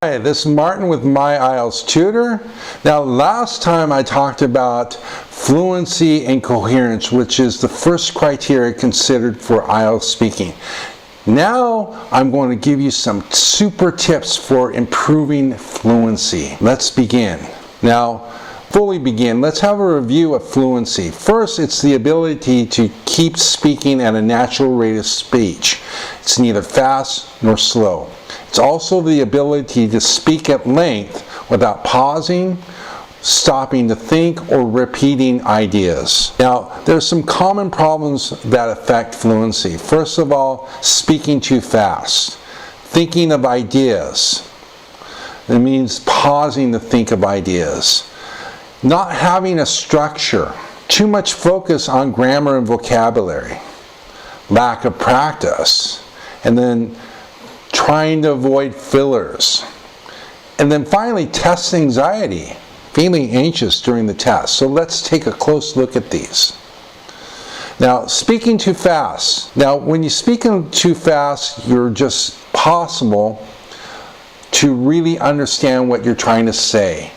Hi, this is Martin with My IELTS Tutor. Now, last time I talked about fluency and coherence, which is the first criteria considered for IELTS speaking. Now, I'm going to give you some super tips for improving fluency. Let's begin. Now, fully begin, let's have a review of fluency. First, it's the ability to keep speaking at a natural rate of speech. It's neither fast nor slow. It's also the ability to speak at length without pausing, stopping to think, or repeating ideas. Now, there's some common problems that affect fluency. First of all, speaking too fast, thinking of ideas. It means pausing to think of ideas. Not having a structure, too much focus on grammar and vocabulary, lack of practice, and then trying to avoid fillers. And then finally, test anxiety, feeling anxious during the test. So let's take a close look at these. Now, speaking too fast. Now, when you speak too fast, you're just possible to really understand what you're trying to say.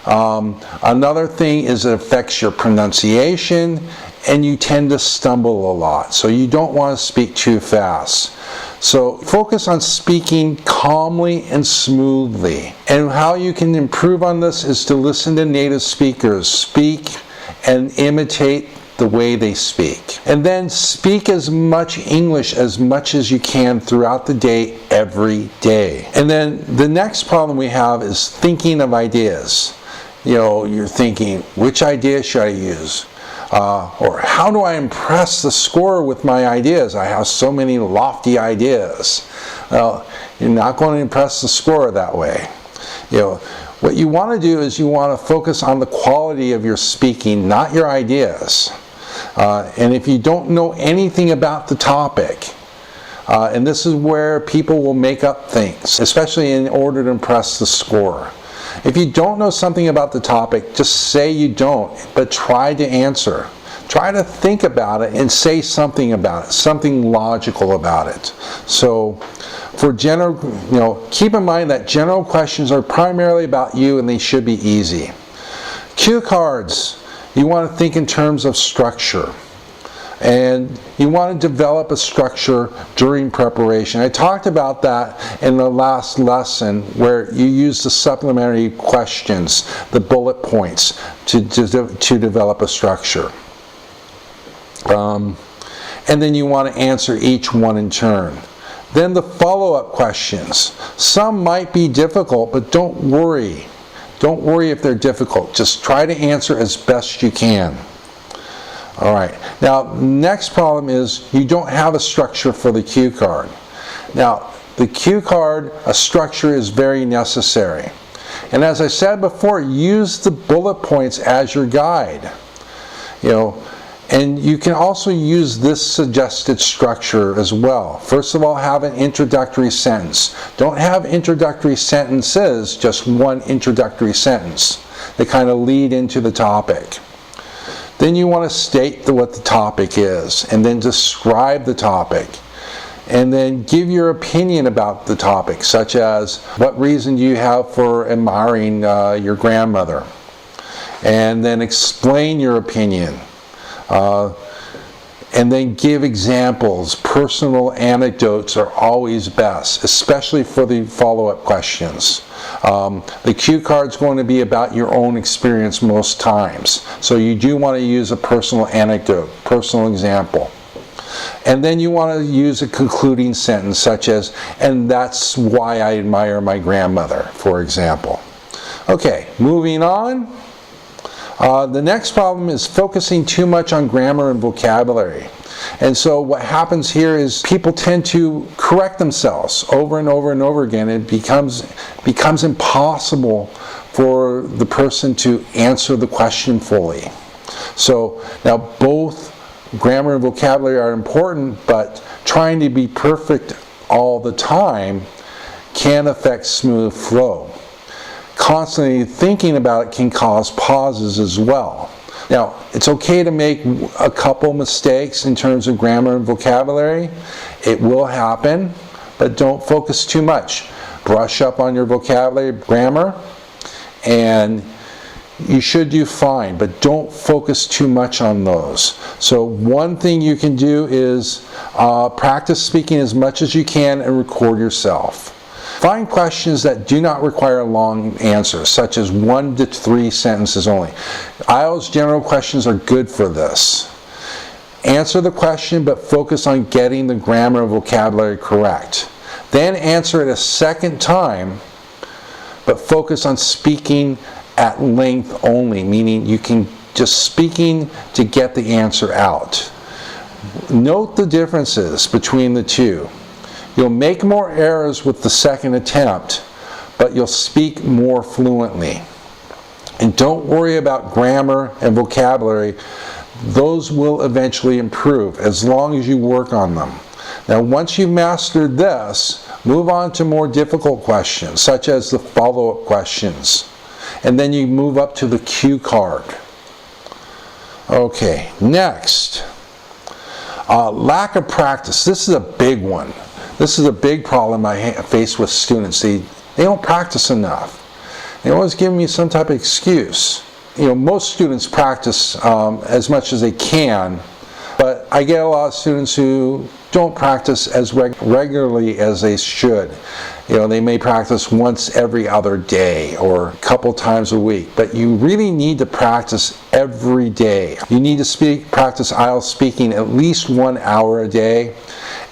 Another thing is it affects your pronunciation, and you tend to stumble a lot. So you don't want to speak too fast. So focus on speaking calmly and smoothly. And how you can improve on this is to listen to native speakers speak and imitate the way they speak. And then speak as much English as you can throughout the day, every day. And then the next problem we have is thinking of ideas. You know, you're thinking, which idea should I use? Or how do I impress the scorer with my ideas? I have so many lofty ideas. Well, you're not going to impress the scorer that way. You know, what you want to do is you want to focus on the quality of your speaking, not your ideas. And if you don't know anything about the topic, and this is where people will make up things, especially in order to impress the scorer. If you don't know something about the topic, just say you don't, but try to answer. Try to think about it and say something about it, something logical about it. So, for general, keep in mind that general questions are primarily about you and they should be easy. Cue cards, you want to think in terms of structure. And you want to develop a structure during preparation. I talked about that in the last lesson where you use the supplementary questions, the bullet points, to develop a structure. And then you want to answer each one in turn. Then the follow-up questions. Some might be difficult, but don't worry. Don't worry if they're difficult. Just try to answer as best you can. All right, now next problem is you don't have a structure for the cue card. Now, the cue card, a structure is very necessary. And as I said before, use the bullet points as your guide. And you can also use this suggested structure as well. First of all, have an introductory sentence. Don't have introductory sentences, just one introductory sentence. They kind of lead into the topic. Then you want to state what the topic is, and then describe the topic. And then give your opinion about the topic, such as, what reason do you have for admiring your grandmother? And then explain your opinion. And then give examples. Personal anecdotes are always best, especially for the follow-up questions. The cue card is going to be about your own experience most times. So you do want to use a personal anecdote, personal example. And then you want to use a concluding sentence such as, and that's why I admire my grandmother, for example. Okay, moving on. The next problem is focusing too much on grammar and vocabulary. And so what happens here is people tend to correct themselves over and over and over again. It becomes impossible for the person to answer the question fully. So now both grammar and vocabulary are important, but trying to be perfect all the time can affect smooth flow. Constantly thinking about it can cause pauses as well. Now, it's okay to make a couple mistakes in terms of grammar and vocabulary. It will happen, but don't focus too much. brush up on your vocabulary, grammar, and you should do fine, but don't focus too much on those. So one thing you can do is practice speaking as much as you can and record yourself. Find questions that do not require long answers, such as 1 to 3 sentences only. IELTS general questions are good for this. Answer the question, but focus on getting the grammar and vocabulary correct. Then answer it a second time, but focus on speaking at length only, meaning you can just speaking to get the answer out. Note the differences between the two. You'll make more errors with the second attempt, but you'll speak more fluently. And don't worry about grammar and vocabulary. Those will eventually improve as long as you work on them. Now, once you've mastered this, move on to more difficult questions, such as the follow-up questions. And then you move up to the cue card. Okay, next. Lack of practice. This is a big one. This is a big problem I face with students. They don't practice enough. They always give me some type of excuse. You know, most students practice as much as they can, but I get a lot of students who don't practice as regularly as they should. You know, they may practice once every other day or a couple times a week, but you really need to practice every day. You need to practice IELTS speaking at least 1 hour a day,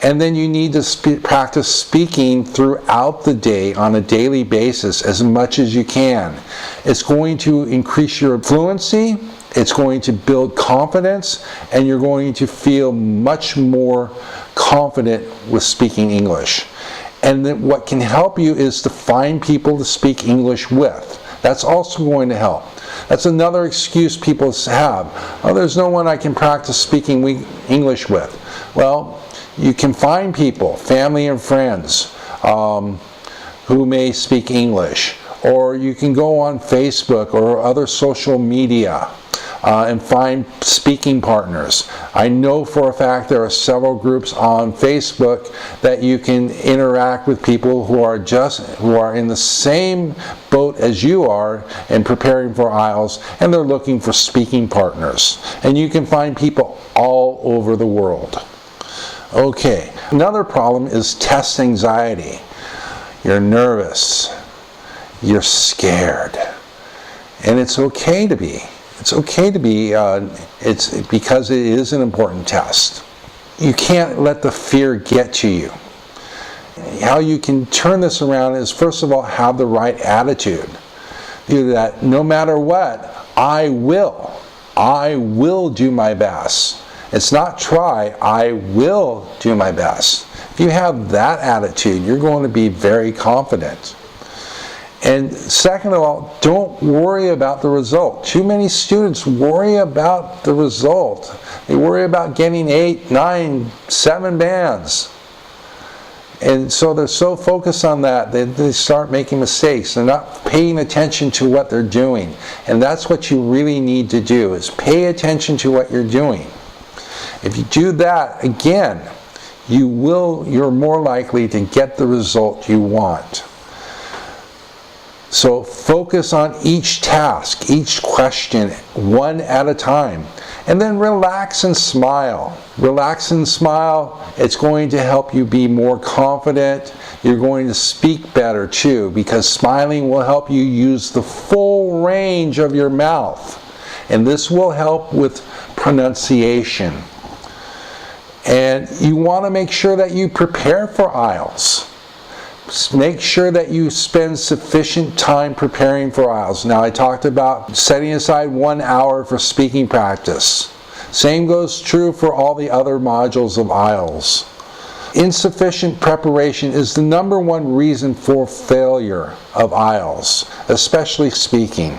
and then you need to practice speaking throughout the day on a daily basis as much as you can. It's going to increase your fluency, it's going to build confidence, and you're going to feel much more confident with speaking English. And then what can help you is to find people to speak English with. That's also going to help. That's another excuse people have. Oh, there's no one I can practice speaking English with. Well, you can find people, family and friends, who may speak English. Or you can go on Facebook or other social media and find speaking partners. I know for a fact there are several groups on Facebook that you can interact with people who are in the same boat as you are and preparing for IELTS, and they're looking for speaking partners. And you can find people all over the world. Okay, another problem is test anxiety. You're nervous, you're scared, and it's okay to be. It's okay to be, it's because it is an important test. You can't let the fear get to you. How you can turn this around is, first of all, have the right attitude. Do that no matter what, I will do my best. It's not try, I will do my best. If you have that attitude, you're going to be very confident. And second of all, don't worry about the result. Too many students worry about the result. They worry about getting 8, 9, 7 bands. And so they're so focused on that, they start making mistakes. They're not paying attention to what they're doing. And that's what you really need to do, is pay attention to what you're doing. If you do that, again, you're more likely to get the result you want. So focus on each task, each question, one at a time. And then relax and smile. Relax and smile. It's going to help you be more confident. You're going to speak better too, because smiling will help you use the full range of your mouth. And this will help with pronunciation. And you want to make sure that you prepare for IELTS. Make sure that you spend sufficient time preparing for IELTS. Now, I talked about setting aside 1 hour for speaking practice. Same goes true for all the other modules of IELTS. Insufficient preparation is the #1 reason for failure of IELTS, especially speaking.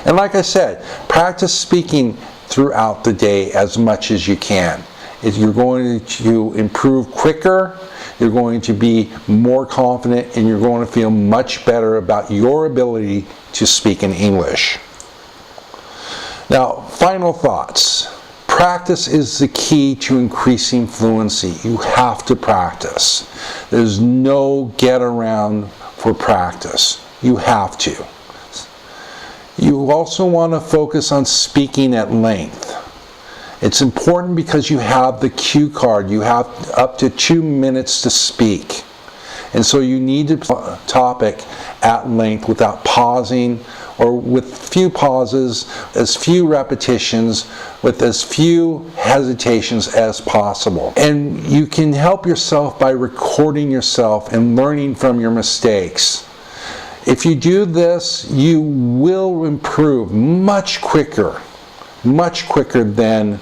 And like I said, practice speaking throughout the day as much as you can. You're going to improve quicker, you're going to be more confident, and you're going to feel much better about your ability to speak in English. Now, final thoughts. Practice is the key to increasing fluency. You have to practice. There's no get around for practice. You have to. You also want to focus on speaking at length. It's important because you have the cue card. You have up to 2 minutes to speak. And so you need to topic at length without pausing, or with few pauses, as few repetitions, with as few hesitations as possible. And you can help yourself by recording yourself and learning from your mistakes. If you do this, you will improve much quicker than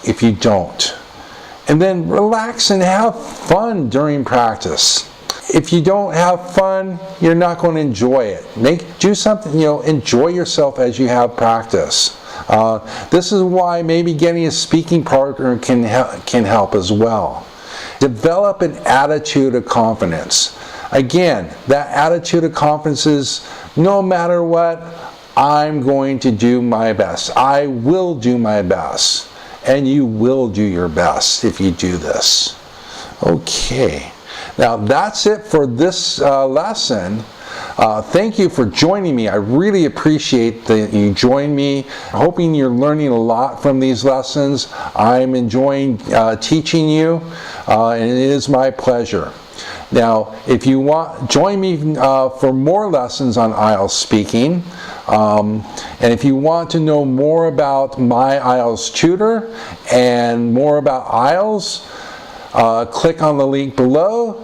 if you don't. And then relax and have fun during practice. If you don't have fun, you're not going to enjoy it. Do something, enjoy yourself as you have practice. This is why maybe getting a speaking partner can help as well. Develop an attitude of confidence. Again, that attitude of confidence is, no matter what, I'm going to do my best. I will do my best. And you will do your best if you do this. Okay. Now that's it for this lesson. Thank you for joining me. I really appreciate that you joined me. Hoping you're learning a lot from these lessons. I'm enjoying teaching you, and it is my pleasure. Now, if you want, join me for more lessons on IELTS speaking. And if you want to know more about my IELTS tutor and more about IELTS, click on the link below.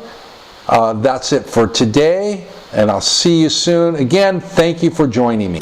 That's it for today, and I'll see you soon. Again, thank you for joining me.